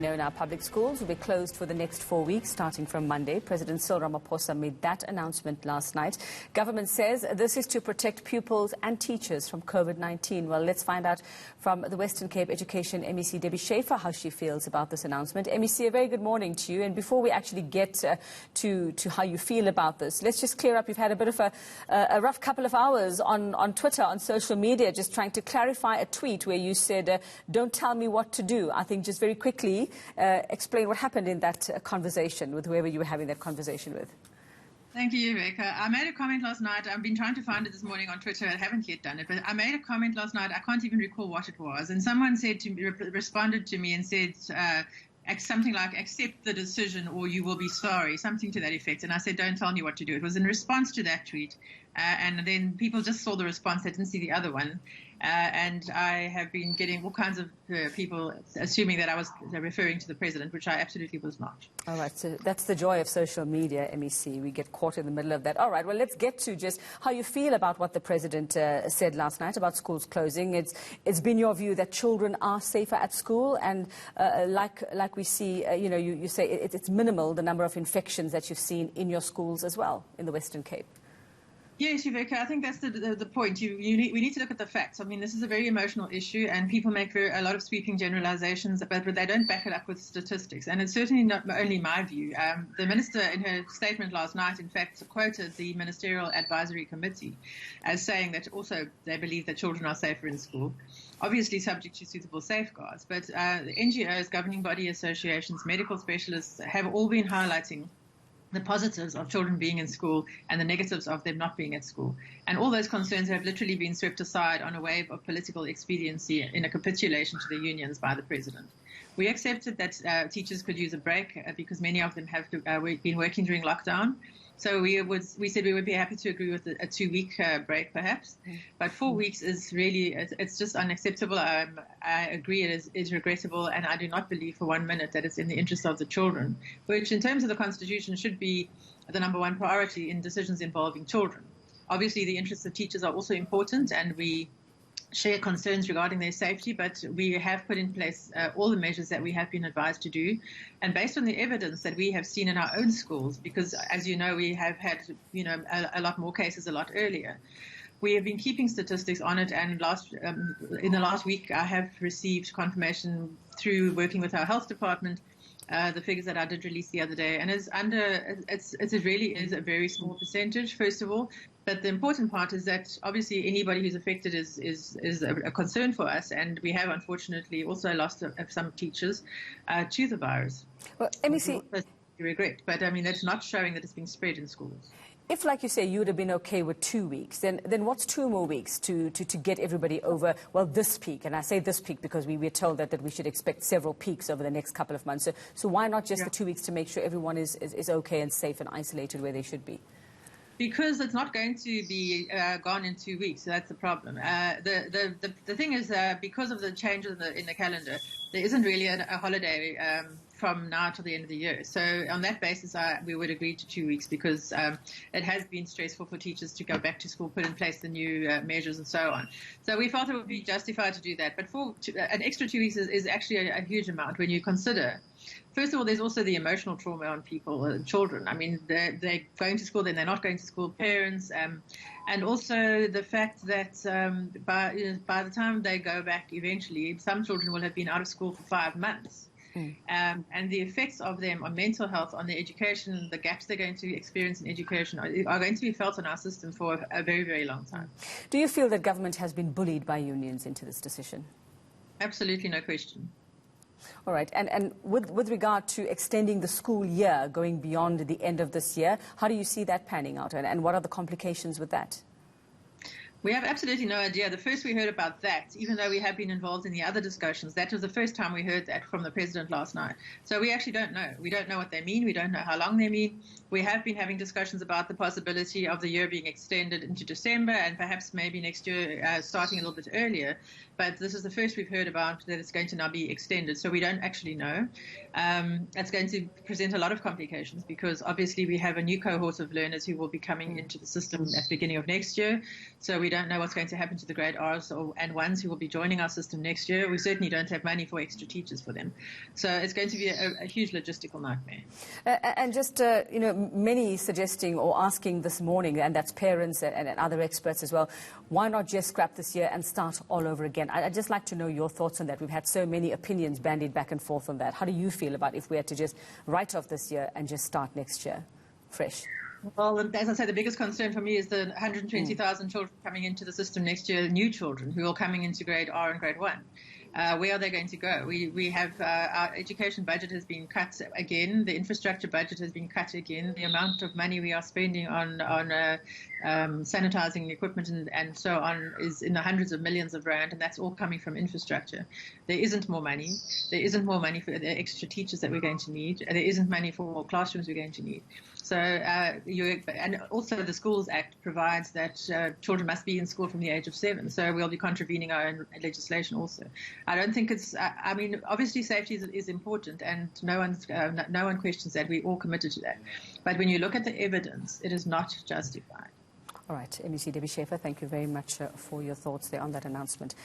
Now, public schools will be closed for the next 4 weeks, starting from Monday. President Cyril Ramaphosa made that announcement last night. Government says this is to protect pupils and teachers from COVID-19. Well, let's find out from the Western Cape Education MEC, Debbie Schafer, how she feels about this announcement. MEC, a very good morning to you. And before we actually get to how you feel about this, let's just clear up. You've had a bit of a rough couple of hours on Twitter, on social media, just trying to clarify a tweet where you said, don't tell me what to do. I think just very quickly, explain what happened in that conversation with whoever you were having that conversation with. Thank you, Rebecca. I made a comment last night. I've been trying to find it this morning on Twitter. I haven't yet done it, but I made a comment last night. I can't even recall what it was. And someone said to me, responded to me and said something like, accept the decision or you will be sorry, something to that effect. And I said, don't tell me what to do. It was in response to that tweet. And then people just saw the response. They didn't see the other one. And I have been getting all kinds of people assuming that I was referring to the president, which I absolutely was not. All right, so that's the joy of social media, MEC. We get caught in the middle of that. All right, well, let's get to just how you feel about what the president said last night about schools closing. It's been your view that children are safer at school, and like we see, you say it's minimal, the number of infections that you've seen in your schools as well in the Western Cape. Yes, Rebecca, I think that's the point. We need to look at the facts. I mean, this is a very emotional issue, and people make a lot of sweeping generalizations, but they don't back it up with statistics. And it's certainly not only my view. The minister, in her statement last night, in fact, quoted the Ministerial Advisory Committee as saying that also they believe that children are safer in school, obviously subject to suitable safeguards. But the NGOs, governing body associations, medical specialists have all been highlighting the positives of children being in school and the negatives of them not being at school. And all those concerns have literally been swept aside on a wave of political expediency in a capitulation to the unions by the president. We accepted that teachers could use a break because many of them have been working during lockdown. So we said we would be happy to agree with a 2-week break, perhaps. But 4 weeks is really, it's just unacceptable. I agree it is regrettable, and I do not believe for 1 minute that it's in the interest of the children, which in terms of the Constitution should be the number one priority in decisions involving children. Obviously, the interests of teachers are also important, and we share concerns regarding their safety, but we have put in place all the measures that we have been advised to do. And based on the evidence that we have seen in our own schools, because as you know, we have had, a lot more cases a lot earlier. We have been keeping statistics on it, and in the last week, I have received confirmation through working with our health department, the figures that I did release the other day, and it really is a very small percentage, first of all. But the important part is that obviously anybody who's affected is a concern for us, and we have unfortunately also lost some teachers to the virus. Well, MEC, regret, but I mean that's not showing that it's being spread in schools. If, like you say, you would have been okay with 2 weeks, then what's 2 more weeks to get everybody over, well, this peak? And I say this peak because we were told that we should expect several peaks over the next couple of months. So why not just the 2 weeks to make sure everyone is okay and safe and isolated where they should be? Because it's not going to be gone in 2 weeks. So that's the problem. The thing is, because of the changes in the calendar, there isn't really a holiday from now to the end of the year. So on that basis, we would agree to 2 weeks because it has been stressful for teachers to go back to school, put in place the new measures and so on. So we felt it would be justified to do that. But an extra 2 weeks is actually a huge amount when you consider. First of all, there's also the emotional trauma on people, children. I mean, they're going to school, then they're not going to school, parents, and also the fact that by the time they go back eventually, some children will have been out of school for 5 months. And the effects of them on mental health, on their education, the gaps they're going to experience in education are going to be felt in our system for a very, very long time. Do you feel that government has been bullied by unions into this decision? Absolutely, no question. All right. And with regard to extending the school year, going beyond the end of this year, how do you see that panning out? And what are the complications with that? We have absolutely no idea. The first we heard about that, even though we have been involved in the other discussions, that was the first time we heard that from the president last night. So we actually don't know. We don't know what they mean. We don't know how long they mean. We have been having discussions about the possibility of the year being extended into December and perhaps maybe next year starting a little bit earlier. But this is the first we've heard about that it's going to now be extended. So we don't actually know. It's going to present a lot of complications because obviously we have a new cohort of learners who will be coming into the system at the beginning of next year. So we don't know what's going to happen to the grade R's and ones who will be joining our system next year. We certainly don't have money for extra teachers for them. So it's going to be a huge logistical nightmare. And just, many suggesting or asking this morning, and that's parents and other experts as well, why not just scrap this year and start all over again? I'd just like to know your thoughts on that. We've had so many opinions bandied back and forth on that. How do you feel about if we had to just write off this year and just start next year fresh? Well, as I say, the biggest concern for me is the 120,000 children coming into the system next year, new children who are coming into grade R and grade 1. Where are they going to go? We have our education budget has been cut again. The infrastructure budget has been cut again. The amount of money we are spending on sanitizing equipment and so on is in the hundreds of millions of rand, and that's all coming from infrastructure. There isn't more money. There isn't more money for the extra teachers that we're going to need. There isn't money for more classrooms we're going to need. So, and also the Schools Act provides that children must be in school from the age of 7. So we'll be contravening our own legislation also. I don't think it's. I mean, obviously safety is important, and no one questions that. We're all committed to that. But when you look at the evidence, it is not justified. All right, MEC Debbie Schafer, thank you very much for your thoughts there on that announcement.